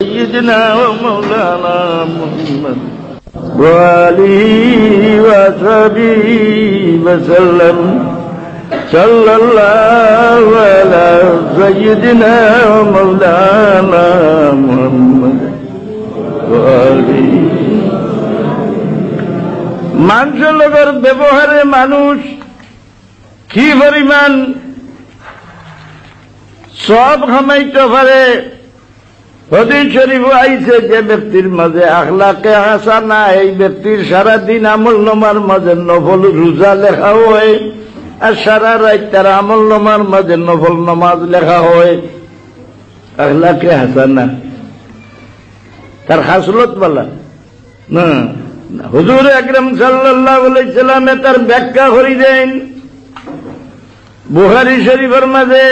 سيدنا ومولانا محمد وآله وصحبه وسلم صلى الله على سيدنا ومولانا محمد وآله মানুষের লোকের ব্যবহারে মানুষ কি পরিমাণ সব খামাইতে পারে। হাদিস শরীফ আইছে যে ব্যক্তির মাঝে আখলাকে হাসানা, এই ব্যক্তির সারাদিন আমল নামার মাঝে নফল রোজা লেখা হয়, আর সারা রাত তার আমল নামার মাঝে নফল নামাজ লেখা হয়। আখলাকে হাসানা তার হাসলত বলা না। হুজুর আকরাম সাল্লাল্লাহু আলাইহি সাল্লামে তার ব্যাখ্যা করে দেন। বুখারী শরীফের মাঝে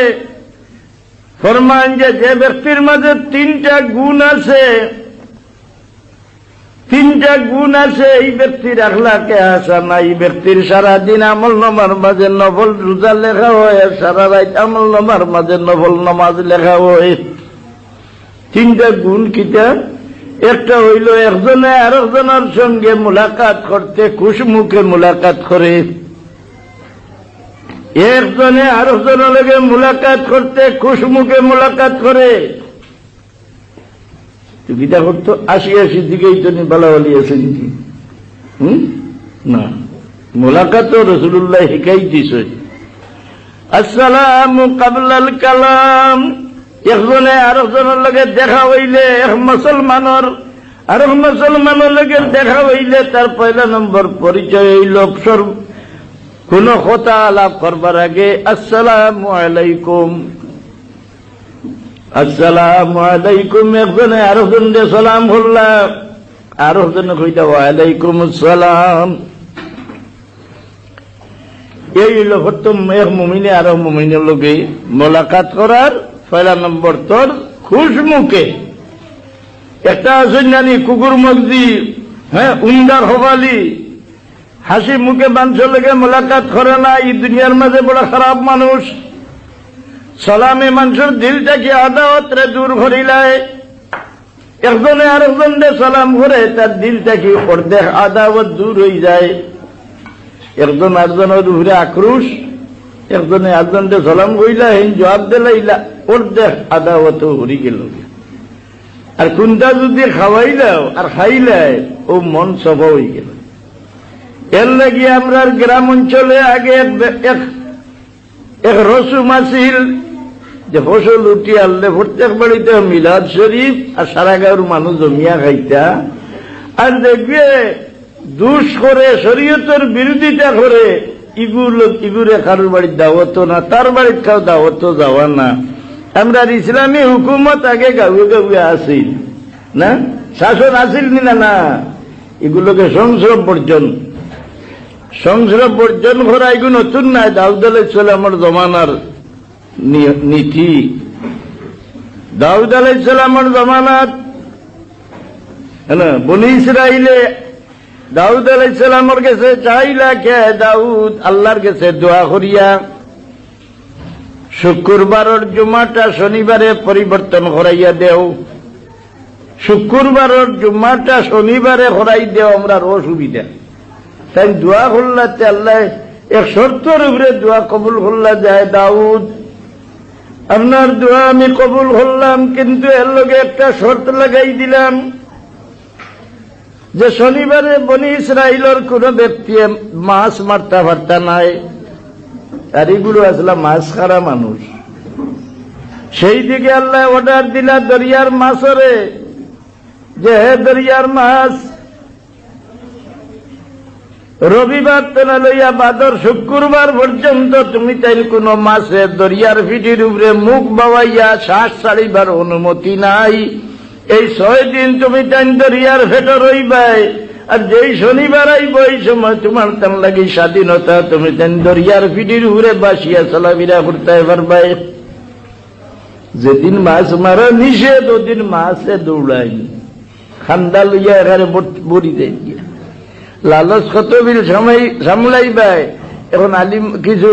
ফরমান যে ব্যক্তির মাঝে তিনটা গুণ আছে, এই ব্যক্তির আখলাকে হাসানা, এই ব্যক্তির সারাদিন আমল নামার মাঝে নফল রোজা লেখা হয়, সারা রাত আমল নামার মাঝে নফল নামাজ লেখা হয়। তিনটা গুণ কিটা? একটা হইল একজনে আরেকজনের সঙ্গে মুলাকাত করতে খুশমুখে মুলাকাত করে, একজনে আরেকজনের লগে মুলাকাত করতে খুশমুখে মুলাকাত করে। গীতা করতো ৮০ দিকেই তো বালাওয়ালি আছে নাকি? না, মুলাকাত রাসূলুল্লাহ শিখাই দিছে। আসসালামু কাবলাল কালাম, একজনে আরেকজনের লগে দেখা হইলে, এক মুসলমানের আরেক মুসলমানের লগে দেখা হইলে তার পয়লা নম্বর পরিচয় হইল কোন কথা আলাপ করবার আগে আসসালামু আলাইকুম, আসসালামু আলাইকুম। একজনে আরেকজনকে সালাম করলাম, আরেকজনে কইতা ওয়ালাইকুম আসসালাম। এই হইল প্রথম এক মুমিনে আরেক মুমিনের লগে মোলাকাত করার পয়লা নম্বর তোর খুশমুখে। একটা আছে জানি কুকুর মগজি, উন্দার হবালি, হাসি মুখে মানুষের লগে মোলাকাত করে না, এই দুনিয়ার মাঝে বড় খারাপ মানুষ। সালামে মানুষের দিলটাকে আদাওয়াতরে দূর করিলায়, একজনে আরেকজনকে সালাম করে তার দিলটাকে অর্ধেক আদাওয়াত দূর হয়ে যায়। একজন আরেকজনের উপরে আক্রোশ, একজনে আরেকজনকে সালাম কইলা হেন জবাব দিলাইলা, অর্ধেক আদাওয়াত হরি গেল। আর কোনটা যদি খাওয়াইলাও আর খাইলাই ও মন সভা হয়ে গেল। এর লাগি আমরা গ্রাম অঞ্চলে আগে এক রসুম আছিল যে ফসল উঠি আনলে প্রত্যেক বাড়িতে মিলাদ শরীফ আর সারা গাঁর মানুষ জমিয়া খাইতা। আর দেখবে দুষ করে শরীয়তের বিরোধিতা করে ইগুরে কারোর বাড়ির দাওয়াত না, তার বাড়ির কাউ দাওয়াত যাওয়া না। আমরা ইসলামী হুকুমত আগে গাঁয়ে গাঁয়ে আসিল না, শাসন আসিল না, এগুলোকে সংস্রব বর্জন করা এগুলো নতুন নাই। দাউদ আলাইহিস সালামের জমানার নীতি। দাউদ আলাইহিস সালামের জমানাত বনি ইসরাইলে দাউদ আলাইহিস সালামের কাছে চাইলা কে দাউদ আল্লাহর কাছে দোয়া করিয়া শুক্রবারের জুমাটা শনিবারে পরিবর্তন করাইয়া দেও, শুক্রবারের জুমাটা শনিবারে করাই দেও, আমরা অসুবিধা। তাই দোয়া করলাতে আল্লাহ এক শর্তের উপরে দোয়া কবুল করলা যায়, দাউদ আপনার দোয়া আমি কবুল করলাম, কিন্তু এর লগে একটা শর্ত লাগাই দিলাম যে শনিবারে বনি ইসরাইলের কোন ব্যক্তি মাছ মারতে পারতা নাই। আর এগুলো আসলে মাছ খারা মানুষ। সেই দিকে আল্লাহ অর্ডার দিলা দরিয়ার মাছরে যে হে দরিয়ার মাছ, রবিবার তেনা লইয়া বাদর শুক্রবার পর্যন্ত তুমি তাই কোন মাছে দরিয়ার ফিটির উপরে মুখ বাবাইয়া শ্বাস ছাড়িবার অনুমতি নাই। এই 6 দিন তুমি তাই দরিয়ার ফেটে রইবাই। আর যেই শনিবার আইব এই সময় তোমার তার লাগি স্বাধীনতা, তুমি তাই দরিয়ার ফিটির উপরে বাসিয়া চলাফেরা করতে পারবাই। যেদিন মাছ মারা নিষেধ ওদিন মাছে দৌড়াই খান্দা লইয়া এখানে বড়ি দেয় লালচ কত বিল সামলাইবাই। এখন আলিম কিছু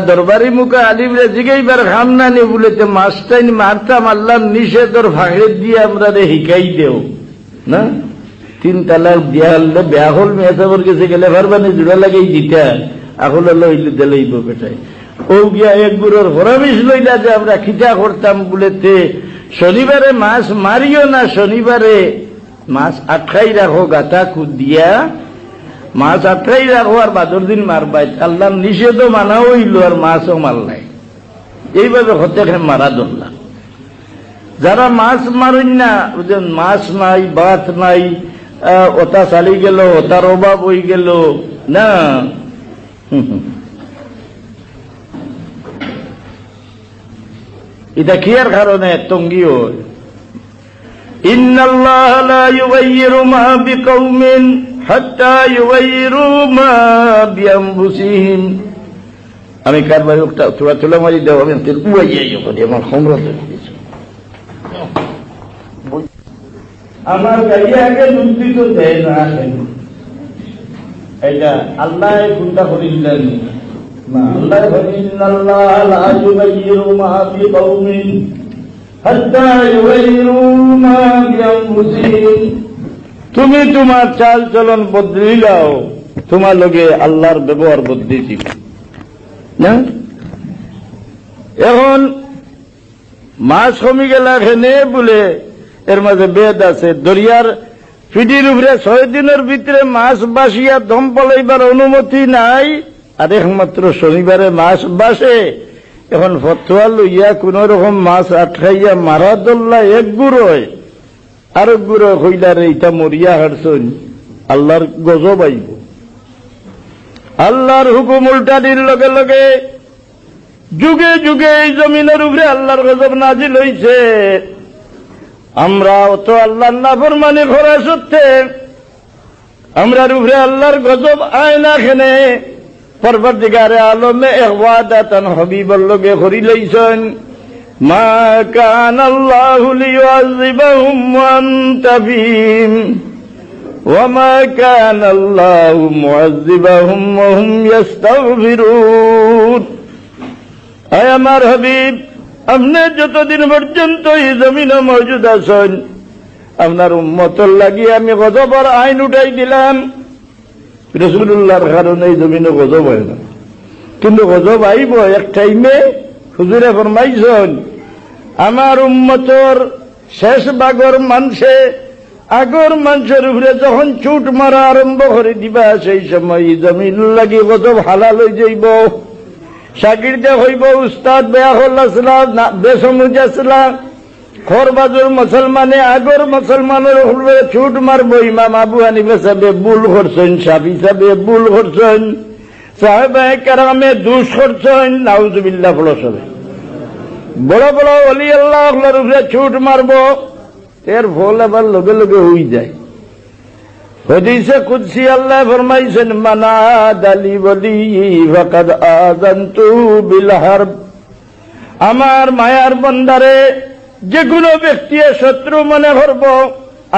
দরবারি মুখে আলিমরে জিগাইবার খাম না নি বলেতে মাছটাই মারতাম আল্লাহর নিষেধর ভাগে দিয়ে আমরা রে শিকাই দেও না 3 তালাক দিয়া হলে বেয়া হল মেয়ে সাবর কাছে গেলে পারবানি জোড়া লাগাই দিতা এখন লইলে দিলেইব বেটাই ও গিয়া এক গুরুর হরামিশ লইলা যে আমরা খিচা করতাম বলেতে শনিবারে মাছ মারিও না শনিবারে মাছ আটকাই রাখো গাতা কুদিয়া মাছ আটকাই রাখো আর বাদর দিন মারবাই আল্লাহর নিষেধও মানা হইল আর মাছও মারলাই এইভাবে হতে মারা ধরলাম যারা মাছ মারেন না মাছ নাই ভাত নাই ওটা চালি গেল ওটার অভাব হয়ে গেল না এটা কিয়ার কারণে তঙ্গি হয় ইন্নাল্লাহ লা ইউগাইয়িরু মা বিকাউমিন হাত্তা ইউগাইয়িরু মা বিআনফুসিহিম আমি কারবার একটা তোরা তোলা মারি দাও আমি তেল উয়াইয়াই করি আমার খমরত আমার গাইয়া আগে দুধ তো দেয় না এটা আল্লাহ কোনটা করিলেন না আল্লাহ ইন্নাল্লাহ লা ইউগাইয়িরু মা বিকাউমিন হাত্তা ইউগাইয়িরু মা বিআনফুসিহিম তুমি তোমার চাল চলন বদলিলাও তোমার লগে আল্লাহর ব্যবহার বদলিছি না এখন মাছ কমি গেলা খেনে বলে এর মাঝে বেদ আছে দরিয়ার ফিডির উপরে 6 দিনের ভিতরে মাছ বাসিয়া দম পলাইবার অনুমতি নাই আর একমাত্র শনিবারে মাছ বাসে এখন ফতোয়া লইয়া কোন রকম মাছ আটকাইয়া মারা দল্লা এক গুড়োয় আর গুড়ো হইলারে এটা মরিয়া হারছন আল্লাহর গজব আইব আল্লাহর হুকুম উল্টানির লগে লগে যুগে যুগে এই জমিনের উপরে আল্লাহর গজব নাজিল হইছে আমরা অত আল্লাহর নাফরমানি করা সত্ত্বে আমরার উপরে আল্লাহর গজব আয় না খেনে পরবর্তীকারে আলমে ইখওয়াদাতান হাবিবর লগে করি লইছেন মা কানা আল্লাহু লিয়ুআযিবাহুম ওয়া আনতা ফীহিম ওয়া মা কানা আল্লাহু মুআযিবাহুম ওয়া হুম ইস্তাগফিরুন আয় আমার হাবিব আপনি যতদিন পর্যন্ত এই জমিনে মওজুদ আছেন আপনার উম্মতের লাগি আমি গজবের আইন উঠাই দিলাম রাসূলুল্লাহর কারণে এই জমিনে গজব হয় না কিন্তু গজব আইব এক টাইমে হুজুরে ফরমাইছেন আমার উম্মতের শেষ ভাগর মানুষে আগর মানুষের উপরে যখন চুট মারা আরম্ভ করে দিবা সেই সময় জমিন লাগি গজব হালাল হয়ে যাইব শাগির্দে হইব উস্তাদ বেয়াহুল আসলাম বেসমুজ আসলাম খরবাজুর মুসলমানে আগর মুসলমানের উপরে ছুট মারবো ইমাম আবু হানিফা সাহেব ভুল করছেন শাফি সাহেব ভুল করছেন সাহাবায়ে কেরামে দুষ করছেন নাউজুবিল্লাহ ফলসবে বড় বড় ওলি আল্লাহর উপরে ছুট মারবো এর ফল আবার লগে লগে হয়ে যায় হাদিসে কুদসি আল্লাহ ফরমাইছেন মানা দালি বলি ফাকাদ আযানতু বিল হারব আমার মায়ার বান্দারে যে কোনো ব্যক্তি শত্রু মনে করব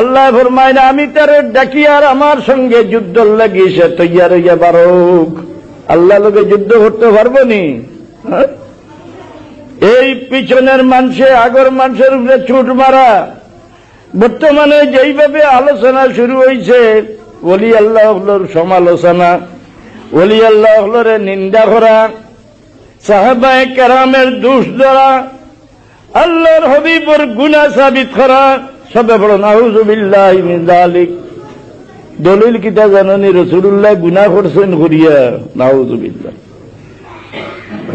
আল্লাহ ফরমায় আমি তারে ডাকি আর আমার সঙ্গে যুদ্ধ লাগি সে তৈয়ার হইয়া বারুক আল্লাহ লগে যুদ্ধ করতে পারবো নি এই পিছনের মানুষে আগর মানুষের উপরে ছুট মারা বর্তমানে যেইভাবে আলোচনা শুরু হয়েছে ওলি আল্লাহর সমালোচনা ওলি আল্লাহর নিন্দা করা সাহাবায়ে কেরামের দোষ ধরা আল্লাহর হাবিবের গুনাহ সাবিত করা সবে বড় নাউজুবিল্লাহি মিন যালিক দলিল কিতা জানেন রাসূলুল্লাহ গুনাহ করছেন করিয়া নাউজুবিল্লাহ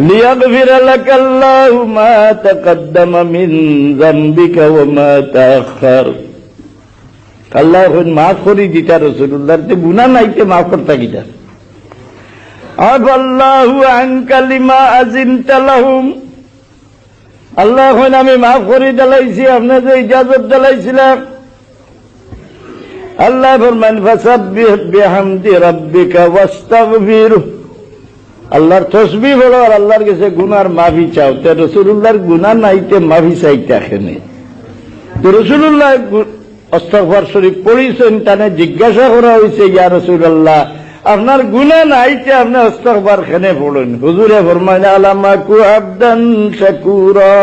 লিয়াগফির লাকাল্লাহু মা তাকদ্দামা মিন যামবিকা ওয়া মা তাআখার আল্লাহ মাফ করি দিতা রাসূলুল্লাহর তে গুনাহ নাইতে মাফ করতা কিতা আল্লাহু আনকা লিমা আযিনতা লাহুম আল্লাহ আমি মাফ করে দিলাইছি আপনাদের ইজাজত দিলাইছিলাম আল্লাহ ফরমান ফাসাব্বিহ বিহামদি রাব্বিকা ওয়াস্তাগফিরু আল্লাহর তাসবিহ বলো আর আল্লাহর কাছে গুনার মাফি চাও তে রাসূলুল্লাহর গুনাহ নাইতে মাফি চাইতে আসেনি তো রাসূলুল্লাহ ইস্তিগফার শরীফ পড়িছেন তানে জিজ্ঞাসা করা হয়েছে ইয়া রাসূলুল্লাহ আপনার গুনাহ নাইতে আপনি ইস্তিগফার খানে পড়ুন। হুজুরে ফরমায় আলামা কু আবদান শাকুরা,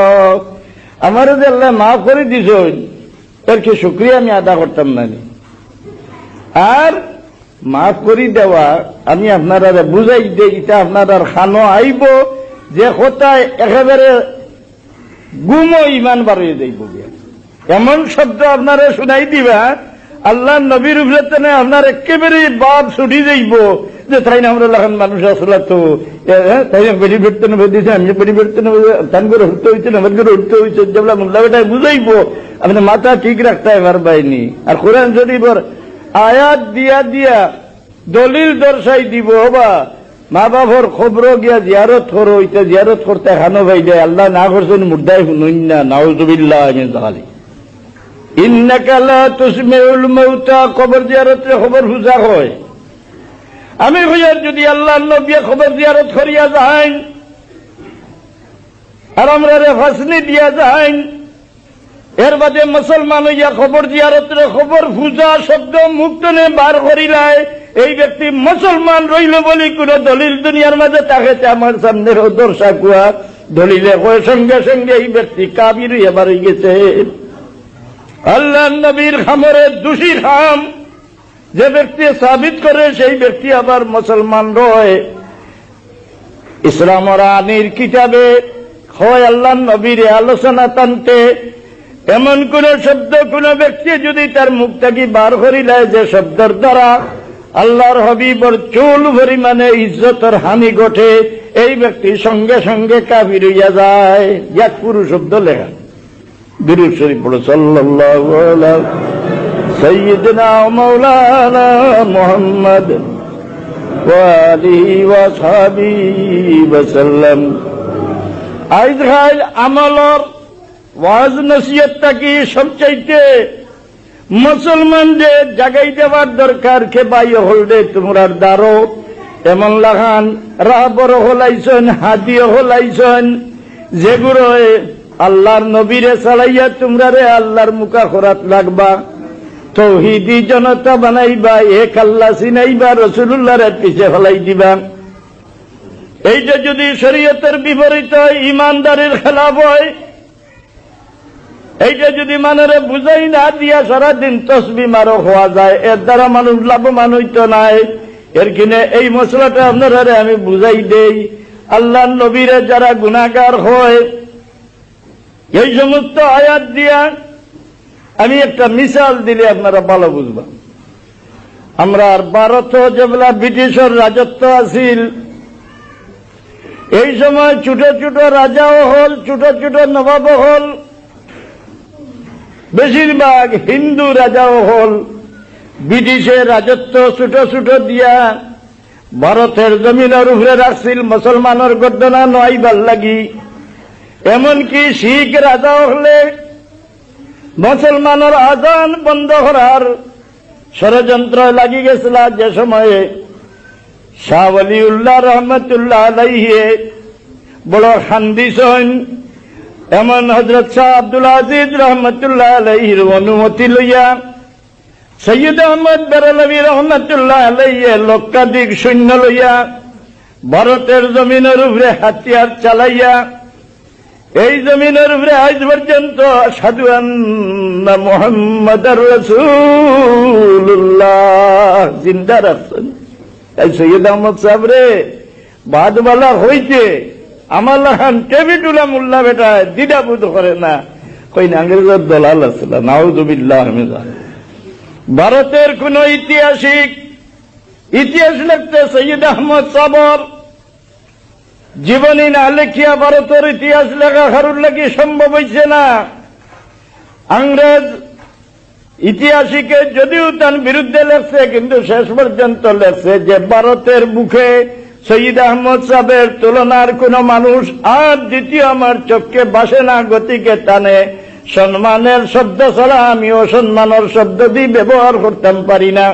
আমারে যে আল্লাহ মাফ করে দিছেন এর কি শুকরিয়া আমি আদা করতাম না? আর মাফ করি দেওয়া আমি আপনারা বুঝাই দেই, এটা আপনার খানো আইব যে কোথায় একেবারে গুমো ইমান বাড়িয়ে যাইব। এমন শব্দ আপনারা শুনাই দিবা আল্লাহ নবীর উপরে আপনার একেবারে বাদ ছুটি যাইব যে তাই না আমরা লাগান মানুষ আসলে তো তাই না পরিবর্তন হয়ে দিয়েছে, আমি পরিবর্তন তান করে উঠতে হয়েছে, আমার করে উঠতে হয়েছে, যেগুলা মোল্লা বেটায় বুঝাইব আপনি মাথা ঠিক রাখতে পারবাইনি। আর কোরআন শরীফের আয়াত দিয়া দিয়া দলিল দর্শাই দিব বা মা বাবার খবর গিয়া জিয়ারত করো, এটা জিয়ারত করতে খানো ভাই যায় আল্লাহ না করছেন মুর্দায় শুনুন না, নাউজুবিল্লাহ মিন যালিক। ইন্নাকা লা তুসমিউল মাউতা, কবর জিয়ারতের খবর হুজা হয়। আমি হইয়ার যদি আল্লাহর নবী খবর জিয়ারত করিয়া যাই আর আমরা রে ফাসনি দিয়া যাই, এর বাদে মুসলমান হইয়া খবর জিয়ারতের খবর পূজা শব্দ মুক্তনে বার করিলায়, এই ব্যক্তি মুসলমান রইল বলি কোন দলিল দুনিয়ার মাঝে তাকে আমার সামনে দর্শা কুয়া দলিলে কয় সঙ্গে সঙ্গে এই ব্যক্তি কাবির এবার হয়ে গেছে। আল্লাহ নবীর খামরে দোষী খাম যে ব্যক্তি সাবিত করে সেই ব্যক্তি আবার মুসলমান রয়। ইসলাম আনির কিতাবে হয় আল্লাহ নবীর আলোচনা টানতে এমন কোন শব্দ কোন ব্যক্তি যদি তার মুখ থেকে বার করিলায় যে শব্দের দ্বারা আল্লাহর হাবিবর চুল পরিমাণে ইজ্জতের হানি ঘটে, এই ব্যক্তি সঙ্গে সঙ্গে কাফির হইয়া যায়। এক পুরো শব্দ লেখা দুরূদ শরীফ পড়ো সাল্লাল্লাহু আলা সাইয়্যিদিনা মাওলানা মুহাম্মদ ওয়া আলিহি ওয়া সাহবিহি ওয়া সাল্লাম। আইজহাল আমলর ওয়াজ নসিহতটা কি সবচাইতে মুসলমানদের জাগাই দেওয়ার দরকার। কে বাই হলদে তোমরার দ্বারো এমন লাগান রাবর হলাইছেন, হাদিও হলাইছেন, যেগুলো আল্লাহর নবীরে চালাইয়া তোমরা রে আল্লাহর মুখা খরাত লাগবা, তৌহিদি জনতা বানাইবা, এক আল্লাহ চিনাইবা, রাসূলুল্লাহর পিছে ফেলাই দিবা। এইটা যদি শরীয়তের বিপরীত হয়, ইমানদারের খেলাফ হয়, এইটা যদি মানুষের বুঝাই না দিয়া সারাদিন তসবিহ মারো হওয়া যায়, এর দ্বারা মানুষ লাভবান হইতো নাই। এর কিনে এই মশলাটা আপনারা আমি বুঝাই দেই। আল্লাহ নবীরে যারা গুনাহগার হয় এই সমস্ত আয়াত দিয়া আমি একটা মিসাল দিলে আপনারা ভালো বুঝবেন। আমরা ভারত যেগুলা ব্রিটিশের রাজত্ব আছিল, এই সময় ছোট ছোট রাজাও হল, ছোট ছোট নবাবও হল, বেশিরভাগ হিন্দু রাজাও হল। ব্রিটিশের রাজত্ব ছোট ছোট দিয়া ভারতের জমিনের উপরে রাখছিল মুসলমানের গর্দনা নয়বার লাগি। এমনকি শিখ রাজাও হলে মুসলমানের আজান বন্ধ করার ষড়যন্ত্র লাগি গেছিল। যে সময়ে শাহ ওয়ালিউল্লাহ রহমতুল্লাহ আলাইহি বড় খান্দিছেন, এমন হযরত শাহ আব্দুল আজিজ রহমতুল্লাহ আলাইহির অনুমতি লইয়া সৈয়দ আহমদ বেরেলভী রহমতুল্লাহ আলাইহি লক্ষাধিক সৈন্য লইয়া ভারতের জমিনের উপরে হাতিয়ার চালাইয়া এই জমিনের উপরে আজ পর্যন্ত আশহাদু আন্না মুহাম্মাদার রাসূলুল্লাহ জিন্দা রাখছেন। এই সৈয়দ আহমদ সাহেব রে বাদবালা হইতে আমার লাখান টেবিটুলা মোল্লা বেটা দ্বিধাবোধ করে না, কই না আঙ্গ্রেজের দলাল আছিল। নাউযুবিল্লাহ মিন যালিক। ভারতের কোন ঐতিহাসিক ইতিহাস লিখতে সৈয়দ আহমদ সাবর জীবনী না লেখিয়া ভারতের ইতিহাস লেখা কারোর লাগি সম্ভব হইছে না। ইংরেজ ইতিহাসিকে যদিও তার বিরুদ্ধে লেখছে, কিন্তু শেষ পর্যন্ত লেখছে যে ভারতের মুখে সৈয়দ আহমদ সাহেবের তুলনার কোন মানুষ আর দ্বিতীয় আমার চোখকে বাসে না, গতিকে টানে সম্মানের শব্দ ছাড়া আমি অসম্মানের শব্দ দিয়ে ব্যবহার করতাম পারি না।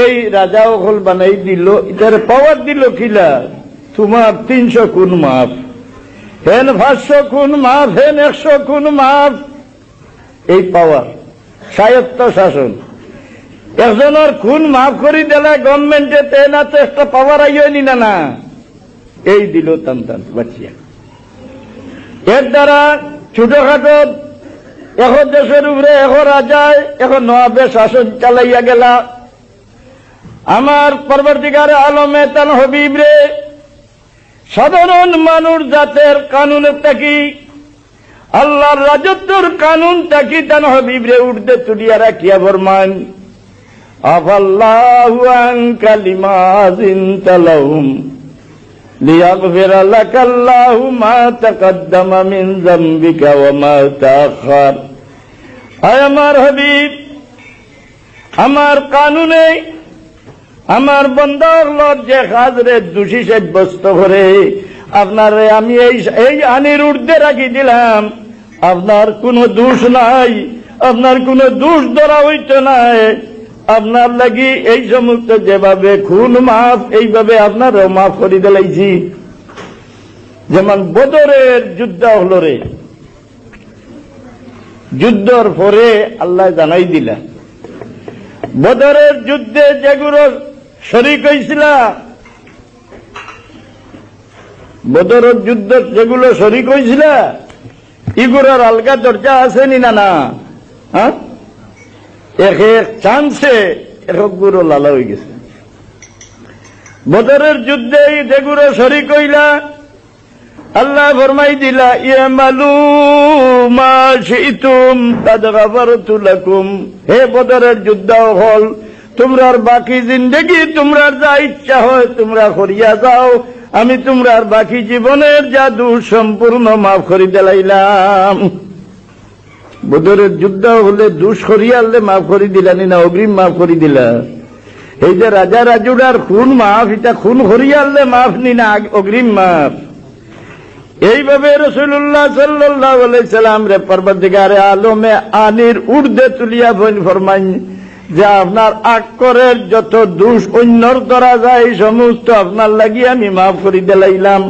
এই রাজা ওখল বানাই দিল, এটার পাওয়ার দিল কিলা তোমার 300 গুণ মাফ, হেন 500 গুণ মাফ, হেন 100 গুণ মাফ। এই পাওয়ার স্বায়ত্ত শাসন একজনের খুন মাফ করি দিলে গভর্নমেন্টে তেনা তো একটা পাওয়ার আইনি না এই দিল টান টান বাঁচিয়া। এর দ্বারা ছোটখাটো এখন দেশের উপরে এখন রাজায় এখন নবাবে শাসন চালাইয়া গেলা। আমার পরবর্তীকারে আলমে তান হবিব রে সাধারণ মানুষ জাতের কানুনের থাকি আল্লাহর রাজত্বর কানুন থাকি তান হবিব রে উঠতে তুলিয়া রাখিয়া ফরমান আফাল্লাহু আনকা লিমা যিনতা লাহুম লিয়াগফিরা লাকাল্লাহু মা তাকদ্দামা মিন যামবিকা ওয়া মা তাআখার। আয় আমার হাবিব, আমার কানুনে আমার বন্দার যে কাজরে দোষী সাব্যস্ত করে আপনার আমি এই আনির ঊর্ধ্বে রাখি দিলাম, আপনার কোনো দোষ নাই, আপনার কোনো দোষ ধরা হইত নাই। আপনার লাগি এই সমস্ত যেভাবে খুন মাফ এইভাবে আপনারও মাফ করে দিলাইছি। যেমন বদরের যুদ্ধ হল রে, যুদ্ধর পরে আল্লাহ জানাই দিলা বদরের যুদ্ধে যেগুলো শরীক হয়েছিল, বদরের যুদ্ধ যেগুলো শরীক হয়েছিল এগুলোর আলগা দরজা আছে নি না? হ্যাঁ, এক এক চান্সে এক গুরু লালা হয়ে গেছে। বদরের যুদ্ধে যেগুলো শরীক হইলা আল্লাহ ফরমাই দিলা ইয়ামালু মা শিতুম কাদ গাফারতু লাকুম। হে বদরের যুদ্ধ হল, তোমরার বাকি জিন্দেগি তোমরার যা ইচ্ছা হয় তোমরা করিয়া যাও, আমি তোমরার বাকি জীবনের যা দোষ সম্পূর্ণ মাফ করে দিলাইলাম। বদরের যুদ্ধ হলে দোষ করিয়া আনলে মাফ করে দিলানি না অগ্রিম মাফ করে দিলা? এই যে রাজা রাজুরার খুন মাফ, এটা খুন করিয়া আনলে মাফ নি না অগ্রিম মাফ। এইভাবে রাসূলুল্লাহ সাল্লাল্লাহু আলাইহি সাল্লাম রে পরবর্তীকারে আলমে আনির ঊর্ধ্বে তুলিয়া ফরমাইন যে আপনার আকরের যত দোষ অন্যর ধরা যায় সমস্ত আপনার লাগি আমি মাফ করে দিলাইলাম।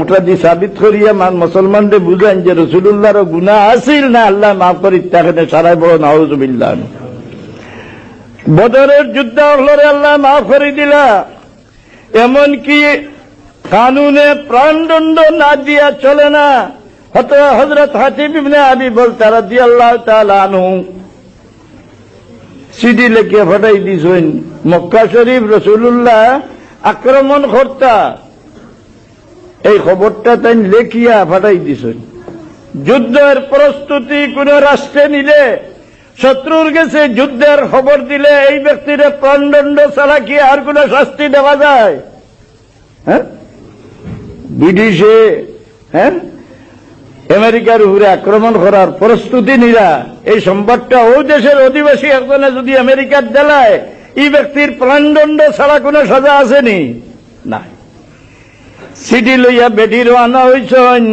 ওটা দিয়ে সাবিত করিয়া মুসলমানদের বুঝান যে রাসূলুল্লাহর গুনাহ আছিল না, আল্লাহ মাফ করি তাকে সারাই বড় নাউজুবিল্লাহ। বদরের যুদ্ধ হলে আল্লাহ মাফ করে দিলা, এমনকি কানুনে প্রাণদণ্ড না দিয়া চলে না। হযরত হাতিব ইবনে আবি বলতা রাদিয়াল্লাহু তাআলা আনহু চিঠি লিখে ফাটাই দিছেন মক্কা শরীফ রাসূলুল্লাহ আক্রমণ করতা, এই খবরটা তাই লেখিয়া ফাটাই দিছেন। যুদ্ধের প্রস্তুতি কোন রাষ্ট্রে নিলে শত্রুর কাছে যুদ্ধের খবর দিলে এই ব্যক্তির প্রাণদণ্ড ছাড়া কি আর কোন শাস্তি দেওয়া যায়? হ্যাঁ, ব্রিটিশে হ্যাঁ আমেরিকার উপরে আক্রমণ করার প্রস্তুতি নিরা, এই সংবাদটা ও দেশের অধিবাসী একজনে যদি আমেরিকার দেলায় এই ব্যক্তির প্রাণদণ্ড ছাড়া কোন সাজা আসেনি না। সিটি লইয়া বেটি রওনা হইছেন।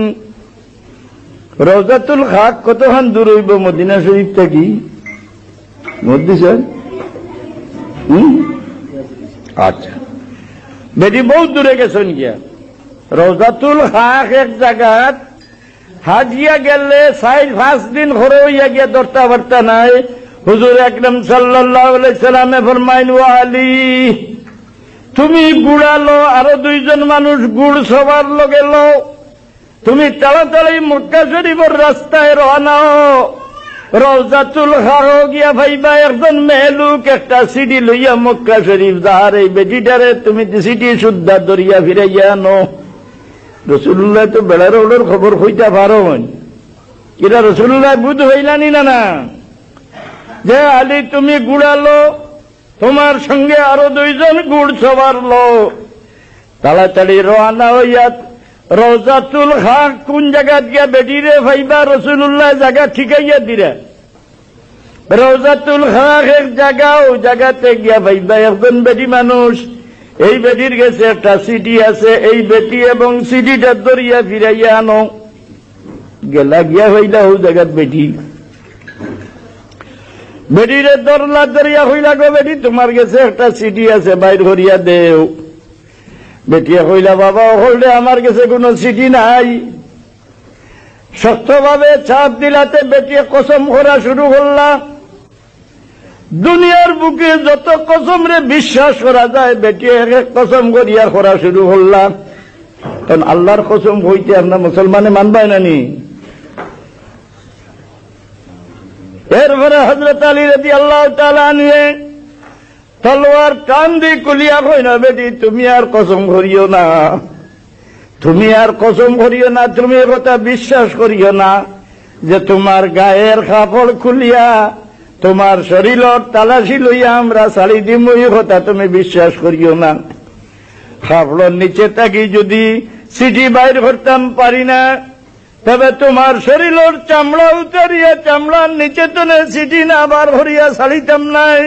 রওজাতুল খাক কতক্ষণ দূর হইব মদিনা শরীফ থেকে? মদিনা আচ্ছা, বেটি বহুত দূরে গেছেন গিয়া। রওজাতুল খাক এক জায়গাত হাজিয়া গেলে 4-5 দিন ঘরে হইয়া গিয়া দরতা বার্তা নাই। হুজুর আকরাম সাল্লাল্লাহু আলাইহি সাল্লামে ফরমাইন ওয়া আলী তুমি গুড়ালো, আরো 2 জন মানুষ গুড় সবার লগে লো, তুমি তাড়াতাড়ি মক্কা শরীফের রাস্তায় রওনা হও। রওজাতুল খাক গিয়া ভাইবা একজন মেহলুক একটা সিডি লইয়া মক্কা শরীফ যাহার এই বেটিটারে তুমি সিডি শুদ্ধা দরিয়া ফিরাইয়া আনো। রাসূলুল্লাহ তো বেড়ার ওড়ার খবর হইতে পারেন, এরা রাসূলুল্লাহ বুঝ হইলানি না যে আলী তুমি গুড়ালো, তোমার সঙ্গে আরো 2 জন গুড় সবার লো, তাড়াতাড়ি রওনা হইয়া রওজাতুল খাক কোন জায়গা গিয়া বেটিরে ভাইবা রাসূলুল্লাহ জায়গা ঠিকাইয়া দিরা। রওজাতুল খাক এক জায়গা, ও জায়গাতে গিয়া ভাইবা একজন বেটি মানুষ, এই বেটির কাছে একটা সিটি আছে, এই বেটি এবং সিটিটা দরিয়া ফিরাইয়া আনো। গেলা গিয়া হইলা ও জায়গাত বেটি, বেটিরে দরলা দরিয়া হইলা গো বেটি তোমার কাছে একটা সিটি আছে বাইর করিয়া দেও। বেটিয়া কইলা বাবা হইলে আমার কাছে কোনো সিটি নাই। শক্তভাবে চাপ দিলাতে বেটিয়া কসম করা শুরু করলা দুনিয়ার বুকে যত কসম রে বিশ্বাস করা যায় বেটি এক এক কসম করিয়া করা শুরু করলাম, কারণ আল্লাহর কসম হইতে আমরা মুসলমানে মানবাই নানি। এরপরে হযরত আলী রাদিয়াল্লাহু তাআলা আনহু তলোয়ার টান দিয়ে কুলিয়া কই না, বেটি তুমি আর কসম করিও না, তুমি আর কসম করিও না, তুমি এ কথা বিশ্বাস করিও না যে তোমার গায়ের কাপড় খুলিয়া তোমার শরীরের তালাশি লইয়া আমরা ছাড়ি দিম, এই কথা তুমি বিশ্বাস করিও না। কাপড়ের নিচে থাকি যদি চিঠি বাইর করতাম পারি না, তবে তোমার শরীরের চামড়া উতারিয়া চামড়ার নিচে তনে চিঠি না বার করিয়া ছাড়িতাম নাই।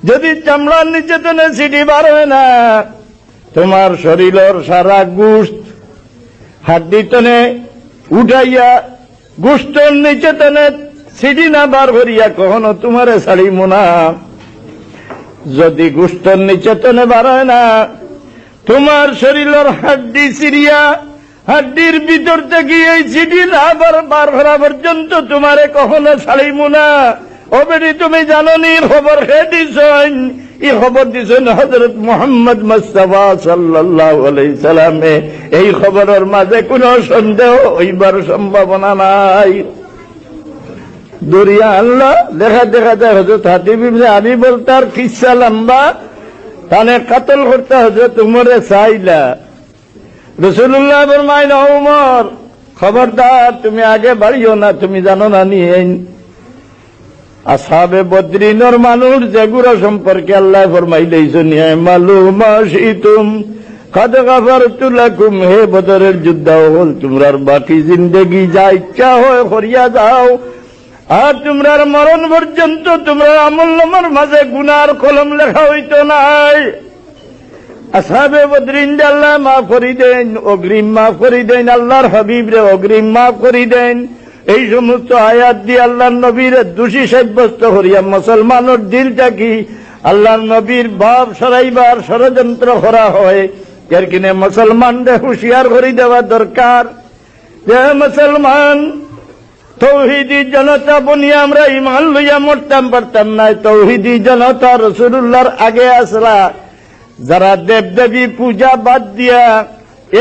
যদি চামড়ার নিচে তনে চিঠি বার হয় না, তোমার শরীরের সারা গোশত হাড্ডি তনে উঠাইয়া গোশতের নিচে তনে চিঠি না বার করিয়া কখনো তোমারে ছাড়িব না। যদি গোশতের নিচে তনে বার হয় না, তোমার শরীরের হাড্ডি চিরিয়া হাড্ডির ভিতর থেকে এই চিঠি না বার করা পর্যন্ত তোমারে কখনো ছাড়িব না। ও বেটি তুমি জানো নি খবর খেয়ে দিছেন, এই খবর দিছেন হযরত মুহাম্মদ মুস্তাফা সাল্লাল্লাহু আলাইহি সাল্লামে। এই খবরের মাঝে কোনো সন্দেহ হইবার সম্ভাবনা নাই। দরিয়া আল্লাহ দেখা দেখা যায় হযরত হাতিব ইবনে আবি বলতার কিসসা লম্বা, তানে কতল করতে হযরত উমরে চাইলা। রাসূলুল্লাহ ফরমাইলেন, উমর খবরদার তুমি আগে বাড়িও না, তুমি জানো না নি আসহাবে বদরিনের মানুষ যেগুলো সম্পর্কে আল্লাহ ফরমাইলেছেন মালুমা শিতুম কাদ গাফারতু লাকুম, হে বদরের যোদ্ধা হল তোমরার বাকি জিন্দেগি যা ইচ্ছা হয় করিয়া যাও, আর তোমরার মরণ পর্যন্ত তোমরা আমলনামার মাঝে গুনার কলম লেখা হইতো নাই। আসহাবে বদরিন আল্লাহ মাফ করি দেন, অগ্রিম মাফ করি দেন, আল্লাহর হাবিব রে অগ্রিম মাফ করি দেন। এই সমস্ত আয়াত দিয়ে আল্লাহর নবীর দোষী সাব্যস্ত করিয়া মুসলমানের দিলটা কি আল্লাহর নবীর ভাব সরাইবার ষড়যন্ত্র করা হয়। এর কিনে মুসলমানদের হুঁশিয়ার করে দেওয়া দরকার যে মুসলমান তৌহিদি জনতা বনিয়া আমরা ইমান লইয়া মরতাম পারতাম না। তৌহিদি জনতা রাসূলুল্লাহর আগে আসলা যারা দেবদেবী পূজা বাদ দিয়া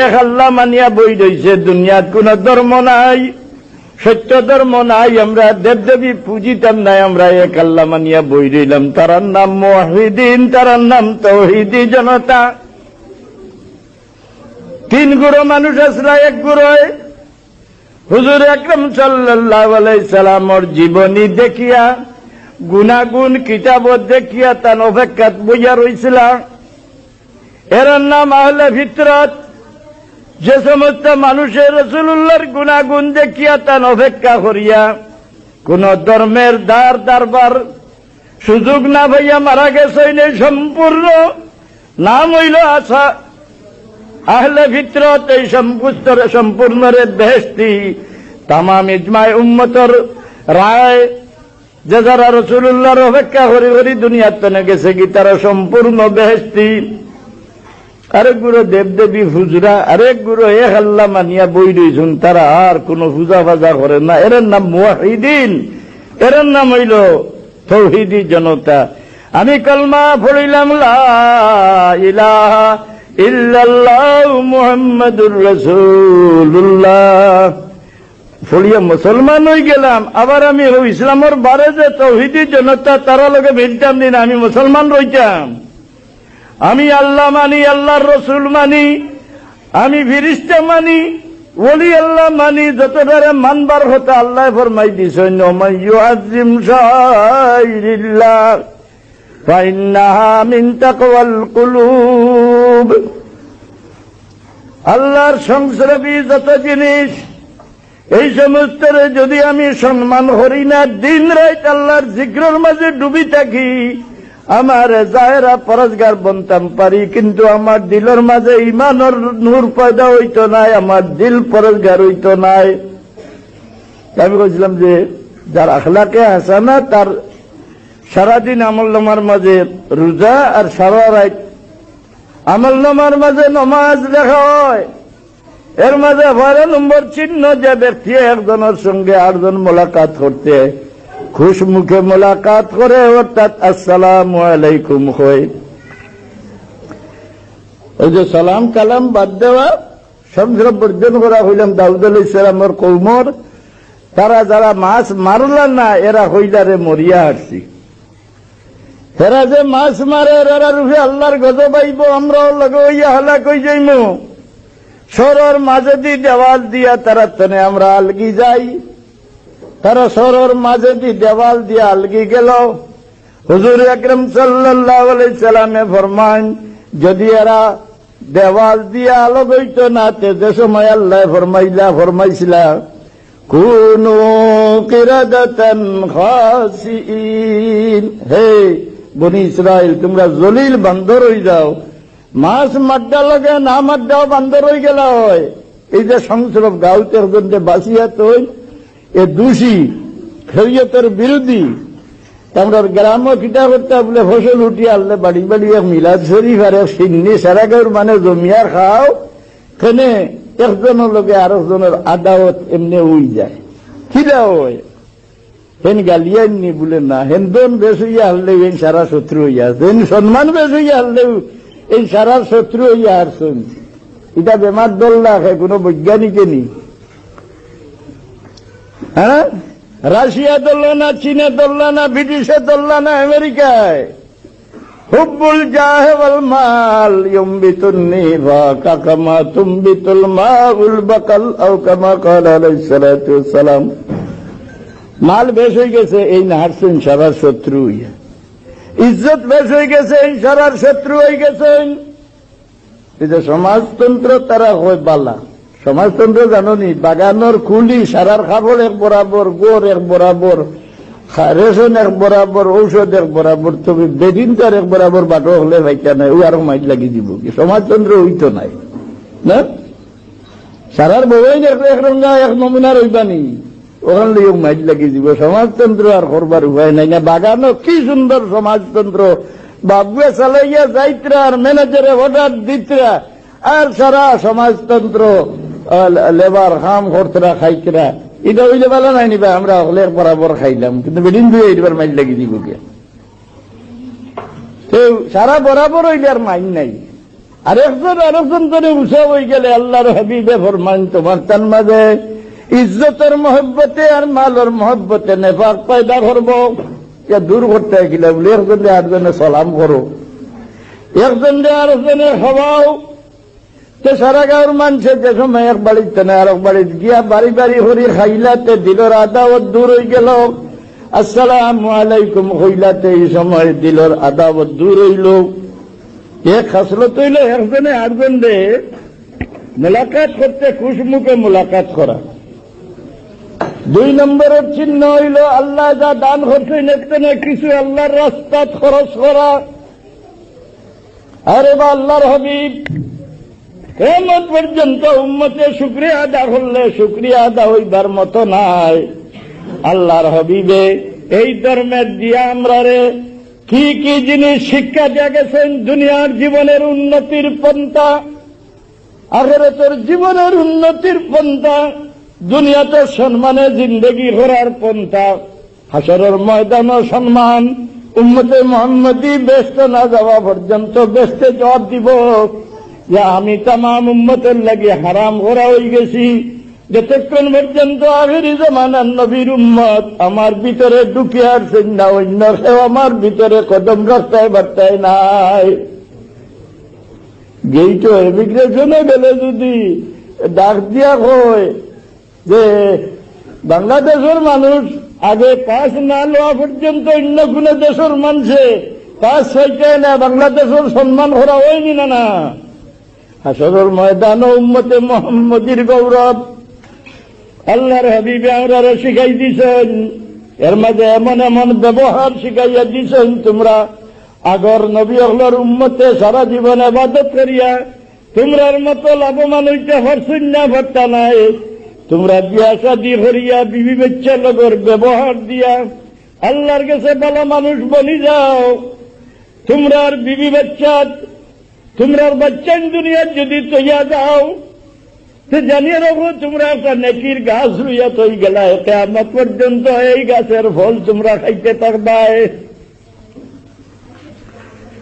এক আল্লাহ মানিয়া বই রইছে, দুনিয়ার কোন ধর্ম নাই, সত্য ধর্ম নাই, আমরা দেবদেবী পুজিতাম নাই, আমরা এক আল্লাহ মানিয়া বই রইলাম। তারার নাম মুওয়াহিদিন, তারার নাম তৌহিদি জনতা। তিন গুরু মানুষ আসলা, এক গুরুয় হুজুর আকরাম সাল্লাল্লাহু আলাইহি সাল্লামর জীবনী দেখিয়া গুনাগুন কিতাব দেখিয়া তার অপেক্ষাত বইয়া রইছিল। এর নাম আহলে ফিতরত। যে সমস্ত মানুষের রাসূলুল্লাহর গুনাগুন দেখিয়া তার অপেক্ষা করিয়া কোন ধর্মের দরবার সুযোগ না পাইয়া মারা গেছে, সম্পূর্ণ নাম হইল আশা আহলে ফিতরত। এই সম্পূর্ণ রে বেহেশতি তামাম ইজমায়ে উম্মতের রায় যে যারা রাসূলুল্লাহর অপেক্ষা করি করি দুনিয়ার তনে গেছে কি তারা সম্পূর্ণ বেহেশতি। আরেক গুরু দেবদেবী হুজরা, আরেক গুরু এক আল্লাহ মানিয়া বই রইছুন, তারা আর কোন পূজা ফাজা করে না। এর নাম মুওয়াহিদিন, এর নাম হইল তৌহিদি জনতা। আমি কলমা পড়িলাম লা ইলাহা ইল্লাল্লাহু মুহাম্মাদুর রাসূলুল্লাহ, পড়িয়া মুসলমান হয়ে গেলাম। আবার আমি ইসলামের বারে যে তৌহিদি জনতা তারা লোকে মিলতাম দিন, আমি মুসলমান রইতাম। আমি আল্লাহ মানি, আল্লাহর রসুল মানি, আমি ফিরিস্তা মানি, ওলি আল্লাহ মানি, যতটারে মানবার হতো আল্লাহ ফরমাই দিছেন ওমান ইউআযযিম শাআইরিল্লাহ ফাইন্নাহা মিন তাকওয়াল কুলুব। আল্লাহর সংস্রবী যত জিনিস এই সমস্তরে যদি আমি সম্মান করি না, দিন রাত আল্লাহর জিক্রের মাঝে ডুবি থাকি, আমার জাহেরা পরেজগার বনতাম পারি, কিন্তু আমার দিলের মাঝে ইমানের নূর পয়দা হইতো নাই, আমার দিল পরেজগার হইতো নাই। আমি বলছিলাম যে যার আখলাকে হাসানা তার সারাদিন আমলনামার মাঝে রোজা আর সারা রাত আমলনামার মাঝে নমাজ লেখা হয়। এর মাঝে 12 নম্বর চিহ্ন যে ব্যক্তি একজনের সঙ্গে 8জন মোলাকাত করতে খুশ মুখে মোলাকাত করে, অর্থাৎ আসসালামু আলাইকুম হয়। ওই যে সালাম কালাম বাদ দেওয়া সংসার বর্জন করা হইলাম দাউদ আলাইহিস সালামের কওমর, তারা যারা মাছ মারলা না এরা হইলারে মরিয়া হারছি। এরা যে মাছ মারে এরা রূপে আল্লাহর গজব আইব, আমরাও লগে হইয়া হালাক হই যাইম। সরর মাঝে দি দেওয়াল দিয়া তারা তনে আমরা আলগি যাই, তারা সরর মাঝে দি দেওয়াল দিয়া আলগি গেল। হুজুর আকরাম সাল্লাল্লাহু আলাইহি সাল্লামে ফরমান, যদি এরা দেওয়াল দিয়া আলো হইত না তে যে সময় আল্লাহ ফরমাইছিলা কুনু কিরাদাতান খাসিইন, হে বনি ইসরাইল তোমরা জলিল বান্দর হয়ে যাও। মাছ মাড্ডা লগে না মাড্ডাও বান্দর হয়ে গেল হয়। এই যে সংসরব গাউতে হজনতে বাঁচিয়া তৈ এ দোষী শরীয়তের বিরোধী। আমরা গ্রামও কিতা করতে বলে ফসল উঠি আনলে বাড়ি বাড়ি এক মিলাদ শরীফ আর এক সিন্নি সারা গাঁর মানে জমিয়া খাও, কেনে একজনের লোকে আর একজনের আদাওত এমনি উই যায়। কিরা হয় হেন গালিয়াননি বলে না, হেন দন বেশ হইয়া হারলেও এই সারা শত্রু হইয়া আছে, হেন সম্মান বেশ হইয়া হারলেও এই সারা শত্রু হইয়া হারছেন। এটা বেমার দল রাখে কোনো বৈজ্ঞানিকে নি। হ্যাঁ, রাশিয়া দললা না, চীনে দললা না, ব্রিটিশে দললা না, আমেরিকায় হুব্বুল জাহে ওয়াল মাল ইউমবিতুন নিফাকা কামা তুমবিতুল মাউল বাকাল আও কামা ক্বালা আলাইহিস সালাতু ওয়াস সালাম। মাল বেশ হয়ে গেছে এই না হারছেন সারার শত্রু হইয়া, ইজ্জত বেশ হয়ে গেছে এই সারার শত্রু হয়ে গেছেন। এই যে সমাজতন্ত্র তারা হয় বালা। সমাজতন্ত্র জানি বাগানোর কুলি সারার খাবল এক বরাবর, গোর এক বরাবর, রেশন এক বরাবর, ঔষধ এক বরাবর, তবে বেদিন তো আর এক বরাবর বাটো হলে ভাইটা নাই, ও আরো মাইট লাগি দিব কি সমাজতন্ত্র হইতো নাই না। সারার বউই এক রঙা এক নমুনার হইবানি, ওখান লিয়ে মাইট লাগি দিব। সমাজতন্ত্র আর করবার উপায় নাই না। বাগানো কি সুন্দর সমাজতন্ত্র, বাবুয়ে চালাইয়া যাইতরা আর ম্যানেজারে অর্ডার দিতরা, আর সারা সমাজতন্ত্র লেবার খাম করতরা খাইতরা। এটা হইলে ভালো নাই নিবা, আমরা হলে বরাবর খাইলাম, কিন্তু বেদিন দুই এইবার মাইল লাগি দিব কে সারা বরাবর হইলে আর মাইন নাই। আরেকজন করে উৎসব হয়ে গেলে আল্লাহর হাবিবে ফরমান, তোমার তার মাঝে ইজ্জতের মহব্বতে আর মালের মহব্বতে নেফাক পয়দা করবো। দূর করতে গেলে বলে একজন আরেকজনে সালাম করো, একজন আরেকজনে খাওয়াও। তো সারা গাঁর মানুষের যে সময় এক বাড়িতে না আর এক বাড়িতে গিয়া বাড়ি বাড়ি হরি খাইলাতে দিলর আদাওয়াত দূর হয়ে গেল। আসসালামু আলাইকুম হইলাতে এই সময় দিলর আদাওয়াত দূর হইল। এক খাসলত হইল একজনে আরেকজন রে মোলাকাত করতে, খুশ মুখে মোলাকাত করা। দুই নম্বরের চিহ্ন হইল আল্লাহ যা দান করছেন একজনে কিছু আল্লাহর রাস্তাত খরচ করা। আরে বা আল্লাহর হাবিব কিয়ামত পর্যন্ত উম্মতে শুকরিয়া আদা করলে শুকরিয়া আদা হইবার মতো নাই। আল্লাহর হাবিবে এই ধর্মের দিয়া আমরা রে কি কি জিনিস শিক্ষা দিয়া গেছেন, দুনিয়ার জীবনের উন্নতির পন্থা, আখিরাতের জীবনের উন্নতির পন্থা, দুনিয়াতে সম্মানে জিন্দেগি করার পন্থা, হাসরের ময়দানও সম্মান। উম্মতে মুহাম্মদী বেহেশত না যাওয়া পর্যন্ত বেহেশতে জবাব দিব যে আমি তামাম উম্মতের লাগি হারাম করা হয়ে গেছি। যতক্ষণ পর্যন্ত আখিরি জামানার নবীর উম্মত আমার ভিতরে ঢুকে আসছেন না, অন্য কেউ আমার ভিতরে কদম রাস্তায় বার্তায় নাই। গেইট ইমিগ্রেশনে গেলে যদি ডাক দিয়া হয় যে বাংলাদেশের মানুষ আগে পাস না লওয়া পর্যন্ত অন্য কোন দেশের মানুষে পাস হইতে না, বাংলাদেশের সম্মান করা হয়নি না না। হাসরের ময়দান উম্মতে মুহাম্মদীর গৌরব আল্লাহর হাবিবে আমরা শিখাই দিছেন। এর মাঝে এমন এমন ব্যবহার শিখাইয়া দিছেন, তোমরা আগর নবী হলার উম্মতে সারা জীবন ইবাদত করিয়া তোমরার মতো লাভবান হইতে পারছেন না, পারতা নাই। তোমরা বিয়া শাদী করিয়া বিবি বাচ্চা লগর ব্যবহার দিয়া আল্লাহর কাছে ভালো মানুষ বনি যাও। তোমরার বিবি বাচ্চা তোমরার বাচ্চা দুনিয়ার যদি তৈয়া যাও, তো জানিয়ে রাখো তোমরা একটা নেকির গাছ রুইয়া তৈ গেলা, কিয়ামত পর্যন্ত এই গাছের ফল তোমরা খাইতে থাকবাই।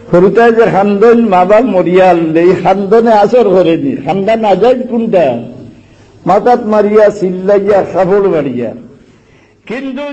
সরুতায় যে খান্দন মা বাপ মরিয়াল, এই খান্দনে আসর করেনি। খান্দান আজাদ কোনটা? মাথাত মারিয়া চিল্লাইয়া কাপড় মারিয়া। কিন্তু